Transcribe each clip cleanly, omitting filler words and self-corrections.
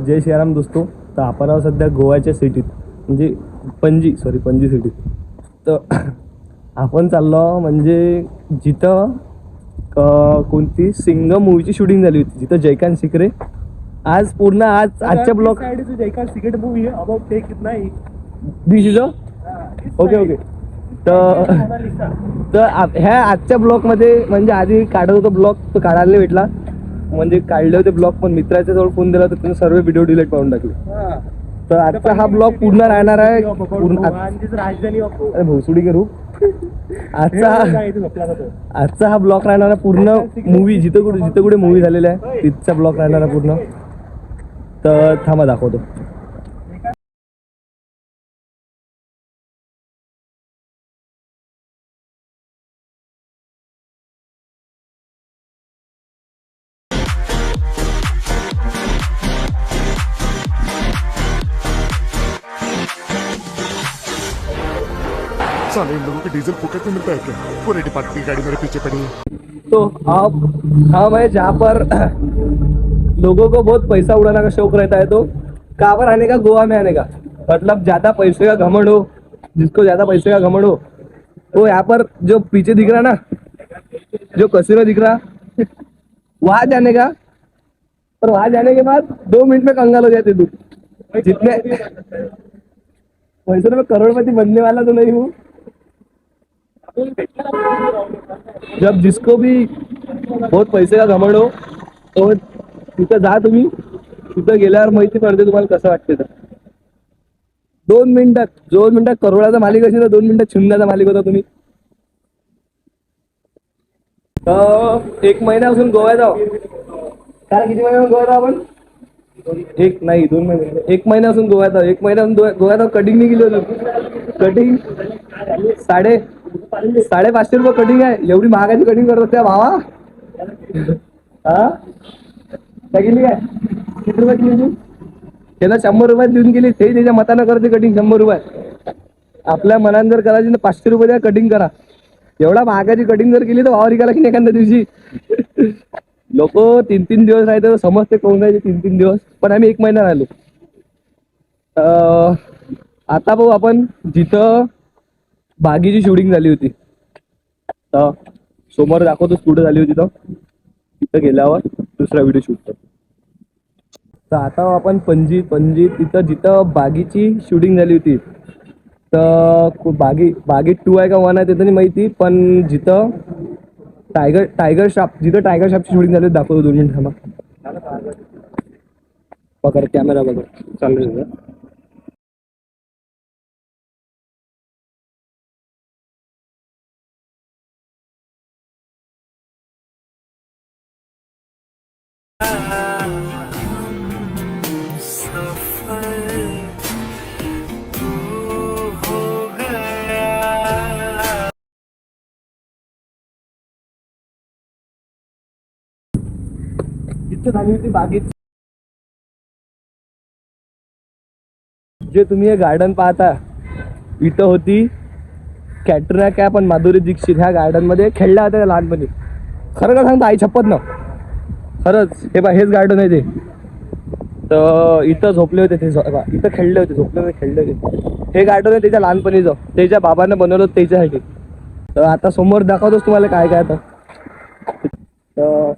जय श्रीराम दोस्तो. तर आपण आहोत सध्या गोव्याच्या सिटीत, म्हणजे पणजी सिटीत. तर आपण चाललो म्हणजे जिथं कोणती सिंगम मूवीची शूटिंग झाली होती, जिथं जयकांत सिकरे आजच्या ब्लॉग जयकांत सिकरे मूवी है अबाउट टेक कितना ही दिस इज ओके. तर ह्या आजच्या ब्लॉगमध्ये म्हणजे आधी काढत होतो ब्लॉग, तो काढायला नाही भेटला. म्हणजे काढले होते ब्लॉग पण मित्राच्या जवळ फोन दिला तर त्याने सर्व व्हिडिओ डिलीट करून टाकले. तर आजचा हा ब्लॉग पूर्ण राहणार आहे राजधानी अरे भोसडी करू. आजचा हा ब्लॉग राहणार आहे पूर्ण मूवी जिथं कुठे मूवी झालेला आहे तिथचा ब्लॉग राहणार आहे पूर्ण. तर थांबा दाखवतो. साले इन लोगों को डीजल फुकट में मिलता है क्या? पूरे डिपार्टमेंट की गाड़ी मेरे पीछे पड़ी है. तो अब हम है जहाँ पर लोगों को बहुत पैसा उड़ाने का शौक रहता है, तो कहाँ पर आने का, गोवा में आने का. मतलब ज्यादा पैसे का घमंड हो, जिसको ज्यादा पैसे का घमंड हो, तो यहाँ पर जो पीछे दिख रहा ना, जो कसिनो दिख रहा वहां जाने का. पर वहां जाने के बाद 2 मिनट में कंगाल हो जाते तू. जितने पैसे में करोड़पति बनने वाला तो नहीं हूँ. जब जिसको भी बहुत पैसे का घमंड हो तो तिथं जा तुम्ही. तिथं गेल्यावर माहिती पडते तुम्हाला कसं वाटते. तर 2 मिनिटात करोडाचा मालिक असेल तर 2 मिनिटात शून्याचा मालिक होता तुम्ही. तर 1 महिन्यापासून गोव्यात जाऊ. काय किती महिन्यापासून गोव्यात आपण? 1 नाही 2 महिने. 1 महिन्यापासून गोव्यात जाऊ. 1 महिन्यापासून गोव्यात कटिंग नाही गेली होती. कटिंग 550 रुपये कटिंग आहे. एवढी महागाची कटिंग करत त्या भावा. हा काय केली काय? किती रुपये केली तू? त्याला 100 रुपयात देऊन गेली. ते त्याच्या मतानं करते कटिंग 100 रुपयात. आपल्या मनानं जर करायची तर 500 रुपये द्या कटिंग करा. एवढा महागाची कटिंग जर केली तर भावा रिकाला की एखाद्या दिवशी. लोक 3-3 दिवस राहते समजते कोण राहायचे 3-3 दिवस. पण आम्ही 1 महिना राहिलो. आता भाऊ आपण जिथं बागीची शूटिंग झाली होती तर समोर दाखवतो कुठं झाली होती. तर तिथं गेल्यावर दुसरा व्हिडिओ शूट करतो. तर आता आपण पणजी तिथं जिथं बागीची शूटिंग झाली होती तर बागी 2 आहे का 1 आहे ते तर नाही माहिती. पण जिथं टायगर श्रॉफची शूटिंग झाली होती दाखवतो. 2 मिनिट थांबा. पकड कॅमेरा पकड चालू. इथं झाली होती बागेत. जे तुम्ही हे गार्डन पाहता इथं होती कॅटरिना कॅफ आणि माधुरी दीक्षित ह्या गार्डन मध्ये खेळल्या होत्या लहानपणी. खरं का सांगता आई छप्पत ना खरंच. हे बा हेच गार्डन आहे ते. तर इथं झोपले होते ते. इथं खेळले होते. हे गार्डन आहे त्याच्या लहानपणीचं. त्याच्या बाबांना बनवलं होतं त्याच्यासाठी. तर आता समोर दाखवतोच तुम्हाला काय काय. तर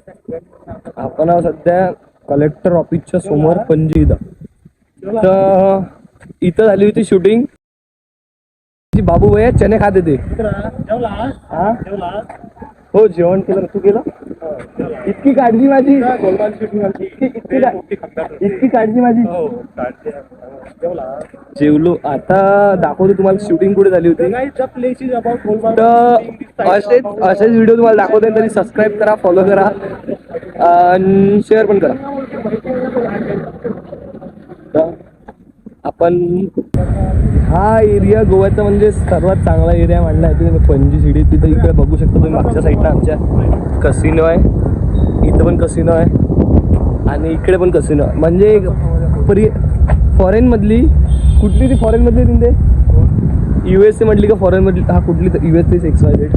आपण सध्या कलेक्टर ऑफिसच्या समोर पणजी इथं. तर इथं झाली होती शूटिंग. बाबू भैया चणे खात होते. हो जेवण केलं. तू केलं? इतकी काळजी माझी. इतकी काळजी माझी. जेवलो. आता दाखवतो तुम्हाला शूटिंग कुठे झाली होती. तर असेच व्हिडिओ तुम्हाला दाखवते. तरी सबस्क्राईब करा, फॉलो करा आणि शेअर पण करा. आपण हा एरिया गोव्याचा म्हणजे सर्वात चांगला एरिया मानला आहे तुम्ही पणजी सिटी. तिथं इकडे बघू शकता तुम्ही मागच्या साईडला आमच्या कसिनो आहे. इथं पण कसिनो आहे आणि इकडे पण कसिनो आहे. म्हणजे फॉरेनमधली कुठली ती फॉरेनमधली तिथे USA मधली का फॉरेनमधली. हा कुठली तर US XYZ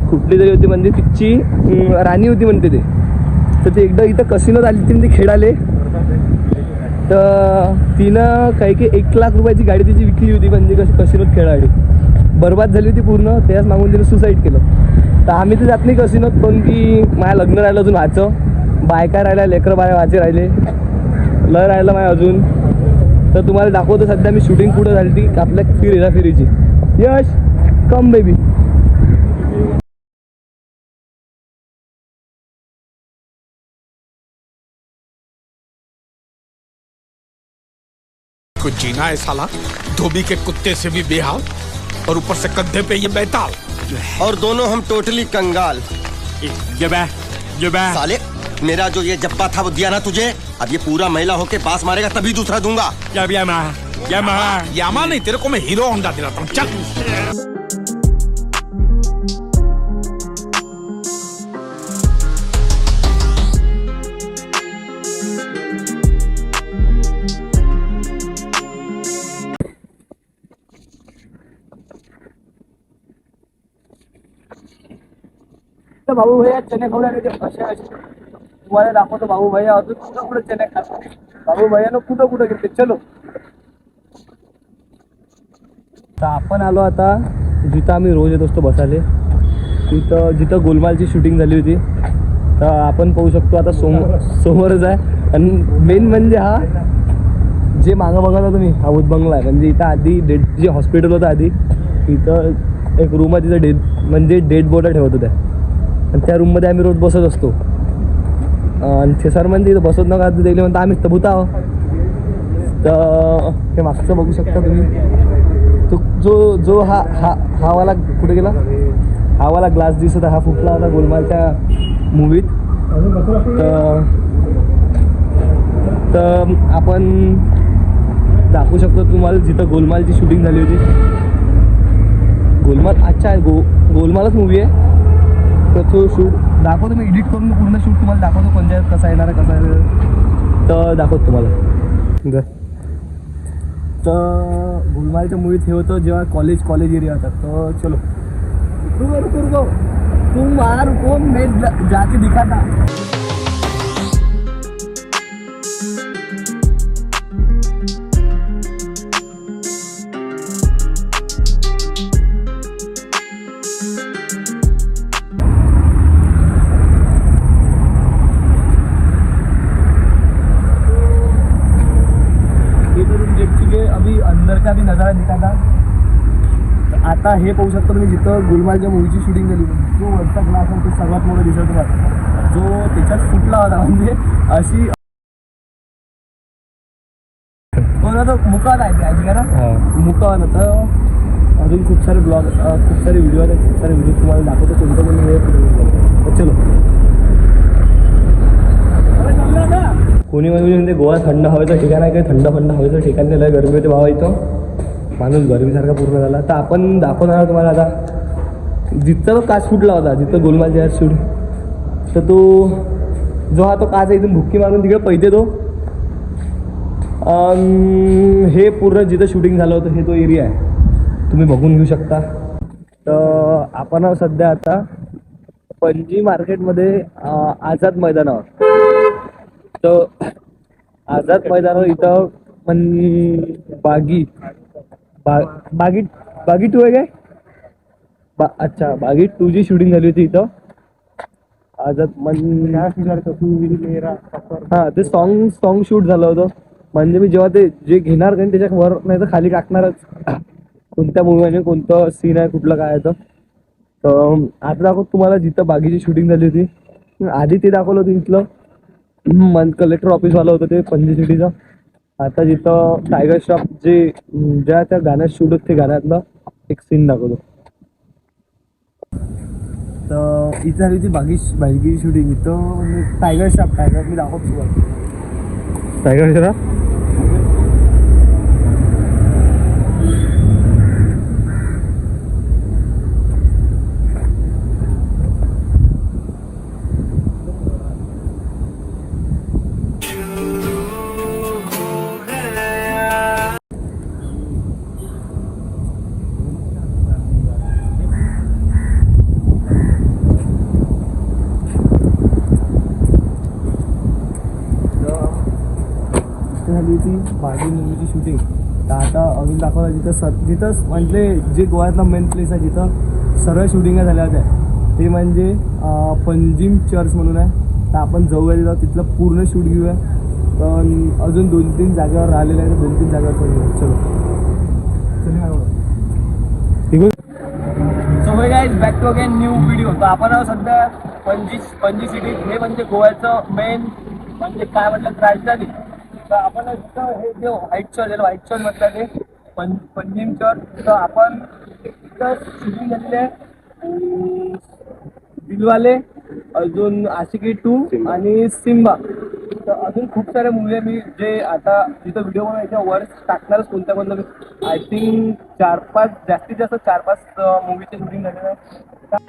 कुठली तरी होती. म्हणजे तिची राणी होती म्हणते ते. तर ते एकदा इथं कसिनोत आली ती खेळाले. तर तिनं काही 1 लाख रुपयाची गाडी तिची विकली होती, म्हणजे कसिनोत खेळाडी बरबाद झाली होती पूर्ण. त्याच मागून तिने सुसाईड केलं. तर आम्ही तर जात नाही कसिनोत, पण की माझ्या लग्न राहिलं अजून व्हायचं, बायका राहिल्या, लेकरं बाया वाचे राहिले, राहिलं माझ्या अजून. तर तुम्हाला दाखवतो सध्या मी शूटिंग कुठं झाली ती आपल्या हेराफेरीची. यश कम बेबी. कुछ जीना है साला, धोबी के कुत्ते से भी बेहाल और ऊपर से कंधे पे ये बैताल, और दोनों हम टोटली कंगाल। साले मेरा जो ये जब्बा था वो दिया ना तुझे, अब ये पूरा महिला होके बास मारेगा तभी दूसरा दूंगा। यामा नहीं, तेरे को मैं हीरो होंडा दिलाता हूँ, चल। भाऊ भैया चने खवल्याने असे तुम्हाला दाखवतो. भाऊ भैया अजून कुठं कुठं चने खातात. भाऊ भैयानं कुठं कुठं घेतले. चलो. तर आपण आलो आता जिथं आम्ही रोज येत असतो बसाले, जिथं गोलमालची शूटिंग झाली होती. तर आपण पाहू शकतो आता समोरच आहे. आणि मेन म्हणजे हा जे मागं बघा तुम्ही हा बंगला आहे. म्हणजे इथं आधी जे हॉस्पिटल होतं आधी, इथं एक रूम आहे, तिथं डेड बॉडी ठेवत होत्या. आणि त्या रूममध्ये आम्ही रोज बसत असतो. आणि ते सर म्हणजे इथं बसत नका दिले म्हणता आम्ही तर भूता आहो. तर हे मागचं बघू शकता तुम्ही. तो जो हावाला कुठे गेला, हावाला ग्लास दिसत हा फुटला होता गोलमालच्या मूवीत. तर आपण दाखवू शकतो तुम्हाला जिथं गोलमालची शूटिंग झाली होती. गोलमाल अच्छा आहे, गोलमालच मूवी आहे. तर तो शूट दाखवतो मी, एडिट करून पूर्ण शूट तुम्हाला दाखवतो कोणत्या कसा येणार आहे, कसा आहे तर दाखवतो तुम्हाला. तर गुलमालच्या मूवीत हे होतं जेव्हा कॉलेज एरिया होता. तर चलो रुको तुम वहाँ रुको, मैं जाके दिखाता. अभी अंदर का भी नजारा दिखाता. आता हे पाहू शकता तुम्ही जिथं गुलमालच्या मूवीची शूटिंग झाली. जो वरचा ग्लास आहे तो सर्वात मोठा दिसत होता, जो त्याच्यात फुटला होता. म्हणजे अशी तो मुकावाला आहे आधी का ना, मुकावाला. तर अजून खूप सारे ब्लॉग, खूप सारे व्हिडिओ आहेत. खूप सारे व्हिडिओ तुम्हाला दाखवतो कोणतं कोणी वेळ. चलो. कोणी म्हणजे गोवा थंड हवेचं ठिकाण आहे, काही थंड हवेचं ठिकाण नाही. लय गरमी होते भावा इथं, माणूस गरमीसारखा पूर्ण झाला. तर आपण दाखवणार तुम्हाला आता जिथं तो काच फुटला होता, जिथं गोलमालच्या शूट. तर तो जो हा तो काच आहे इथून भुक्की मारून तिकडे पैते तो. हे पूर्ण जिथं शूटिंग झालं होतं हे तो एरिया आहे, तुम्ही बघून घेऊ शकता. तर आपण सध्या आता पणजी मार्केटमध्ये आझाद मैदानावर. तर आझाद मैदानावर इथं पण बागी 2 आहे काय, अच्छा बागी 2 ची शूटिंग झाली होती इथं. आझाद हां ते सॉन्ग शूट झालं होतं. म्हणजे मी जेव्हा ते जे घेणार कारण त्याच्या वर नाही तर खाली टाकणारच कोणत्या मूवीमध्ये कोणतं सीन आहे, कुठलं काय आहे. तर आता दाखवतो तुम्हाला जिथं बागीची शूटिंग झाली होती. आधी ते दाखवलं होतं इथलं कलेक्टर ऑफिसवालं होतं ते पणजी सिटीचं. आता जिथं टायगर श्रॉफ ज्या त्या गाण्यात शूट होत ते गाण्यातलं एक सीन दाखवतो. तर इथं झाली होती बागीची शूटिंग. इथं टायगर श्रॉफ मी दाखवतो टायगर श्रॉफ. चालली होती भाजी मूवीची शूटिंग. तर आता अजून दाखवलं जिथं म्हटले जे गोव्यातला मेन प्लेस आहे जिथं सर्व शूटिंग झाल्या होत्या ते म्हणजे पंजिम चर्च म्हणून आहे. तर आपण जाऊया तिथं तिथलं पूर्ण शूट घेऊया. पण अजून 2-3 जागेवर राहिलेलं आहे. 2-3 जागेवर चलो ठीक आहे. So guys back to again new video. तर आपण सध्या पणजी सिटी हे म्हणजे गोव्याचं मेन म्हणजे काय म्हटलं राजधानी. तर आपण हे जे व्हाईट चर्च म्हटलं ते पंजिम चर्च. तर आपण तिथं शूटिंग झालेली आहे दिलवाले, अजून आशिकी 2 आणि सिम्बा. तर अजून खूप सारे मूवी आहे मी जे आता जिथं व्हिडिओ बनवून याच्या वर टाकणारच कोणत्या आय थिंक 4-5 जास्तीत जास्त 4-5 मूवीचे शूटिंग झालेलं आहे.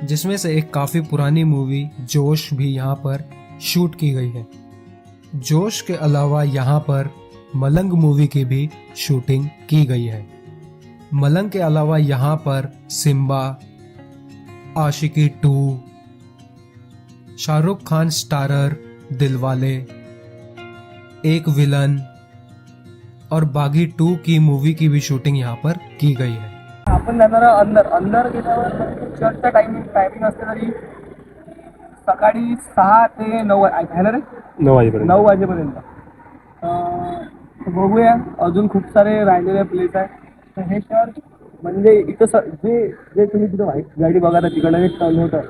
जिसमें से एक काफ़ी पुरानी मूवी जोश भी यहाँ पर शूट की गई है. जोश के अलावा यहाँ पर मलंग मूवी की भी शूटिंग की गई है. मलंग के अलावा यहाँ पर सिम्बा, आशिकी 2, शाहरुख खान स्टारर दिलवाले, एक विलन और बागी 2 की मूवी की भी शूटिंग यहाँ पर की गई है. आपण जाणार अंदर गेल्यावर चर्चचा टायमिंग असते तरी सकाळी 6 ते 9 आहे ना रे. 9 वाजेपर्यंत. बघूया अजून खूप सारे राहिलेले प्लेस आहे. तर हे चर्च म्हणजे इथं जे तुम्ही तिथं व्हाईट गाडी बघा तिकडनं एक टर्न होतं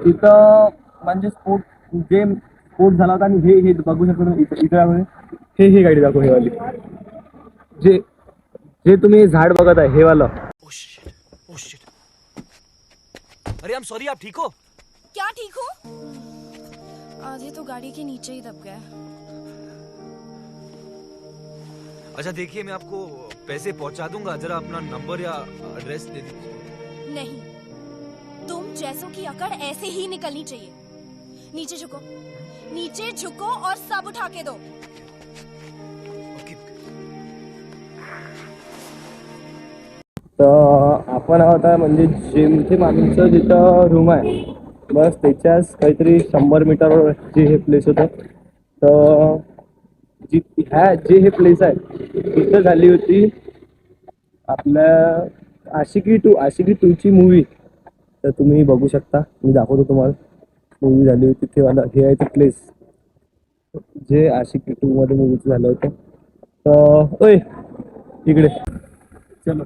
तिथं म्हणजे स्पोर्ट झाला होता. आणि हे बघू शकतो इथं हे गाडी दाखव. हे वाली जे तुम्ही झाड बघत आहे हे वाला. अरे I'm sorry, आप ठीक हो? क्या ठीक हो? आधे तो गाड़ी के नीचे ही दब गया. अच्छा देखिए, मैं आपको पैसे पहुंचा दूंगा, जरा अपना नंबर या एड्रेस दे दीजिए. नहीं, तुम जैसों की अकड़ ऐसे ही निकलनी चाहिए. नीचे झुको और सब उठा के दो. ओके. तर आपण आता म्हणजे जेमतेम आमचं जिथं रूम आहे बस त्याच्याच काहीतरी 100 मीटरवर जे हे प्लेस होतं. तर जे हे प्लेस आहे तिथं झाली होती आपल्या आशिकी 2 ची मूवी. तर तुम्ही बघू शकता मी दाखवतो तुम्हाला. मूवी झाली होती ते वाला हे आहे ते प्लेस जे आशिकी 2 मध्ये मूवीचं झालं होतं. तर ओय इकडे चलो.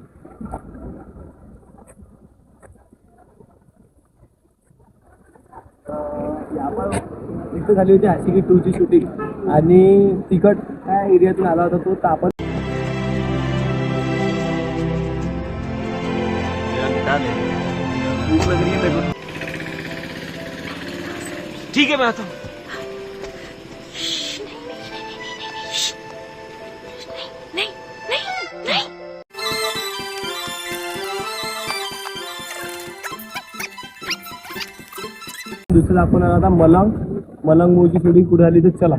इथं झाली होती आशिकी 2 ची शूटिंग आणि तिकट त्या एरियातून आला होता तो. तर आपण ठीक है, मैं आता हूँ. दुसरं आपण आता मलंग मूवीची शूटिंग कुठे झाली तर चला.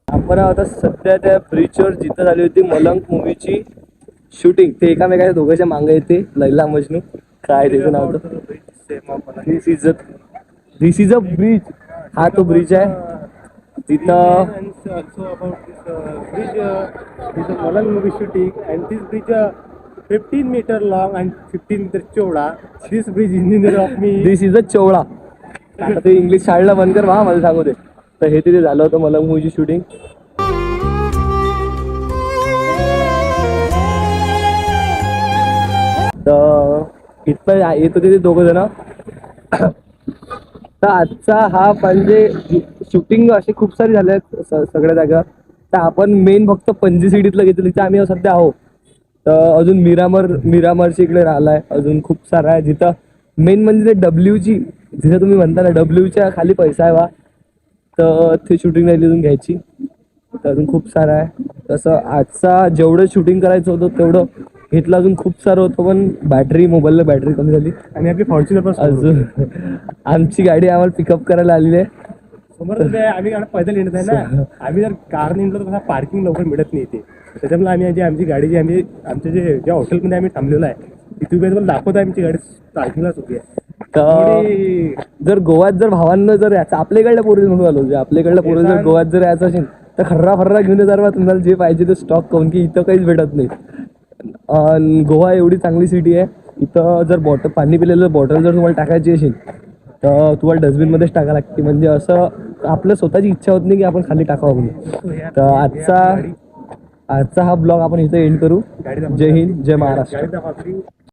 आपण आता सध्या त्या ब्रिजवर जिथं झाली होती मलंग मूवीची शूटिंग ते एकामेकाच्या दोघांच्या मागे येते. लैला मजनू काय त्याचं नाव होतं. दिस इज अ ब्रिज. हा तो ब्रिज आहे तिथं. Malang movie shooting, and this bridge 15 meter long and 15 meter चौड़ा. This bridge is in the middle of me. This is a चौळा. आता ते इंग्लिश शाळेला बंद कर मला सांगू दे. तर हे तिथे झालं होतं मलंग मूवीची शूटिंग. तर इथं येत होते ते दोघं जण. तर आजचा हा म्हणजे शूटिंग अशी खूप सारी झाल्या आहेत सगळ्या जागा. तर आपण मेन फक्त पणजी सिटीतलं घेतलं तिथे आम्ही सध्या आहोत. तर अजून मिरामरची इकडे राहिला आहे. अजून खूप सारा आहे जिथं मेन म्हणजे ते डब्ल्यूची जिथं तुम्ही म्हणता ना डब्ल्यूच्या खाली पैसा आहे वा. तर ते शूटिंग राहिली अजून घ्यायची. तर अजून खूप सारं आहे. तसं आजचा जेवढं शूटिंग करायचं होतं तेवढं घेतलं. अजून खूप सारं होतं पण मोबाईलला बॅटरी कमी झाली. आणि आपली फॉर्च्युनर पण अजून आमची गाडी आम्हाला पिकअप करायला आलेली आहे. समोर आम्ही पैदल येत आहे ना. आम्ही जर कार निघलो तर पार्किंग लवकर मिळत नाही इथे. त्याच्यामुळे आम्ही आमची गाडी आमचे जे हॉटेलमध्ये आम्ही थांबलेलो आहे तुम्ही तुम्हाला दाखवत आहे आमची गाडी पार्किंगलाच होती आहे. तर जर गोव्यात जर भावांना जर याचं आपल्याकडल्या पोरी म्हणून आलो जे आपल्याकडल्या पोरी जर गोव्यात जर यायचं असेल तर खर्रा घेऊन येणार बा तुम्हाला जे पाहिजे ते स्टॉक करून की इथं काहीच भेटत नाही. आणि गोवा एवढी चांगली सिटी आहे, इथं जर पाणी पिलेलं बॉटल जर तुम्हाला टाकायची असेल तर तुम्हाला डस्टबिनमध्येच टाकायला लागते. म्हणजे असं आपलं स्वतःची इच्छा होत नाही की आपण खाली टाकावं म्हणून. तर आजचा हा ब्लॉग आपण इथं एंड करू. जय हिंद, जय महाराष्ट्र. गाडी दाखवा.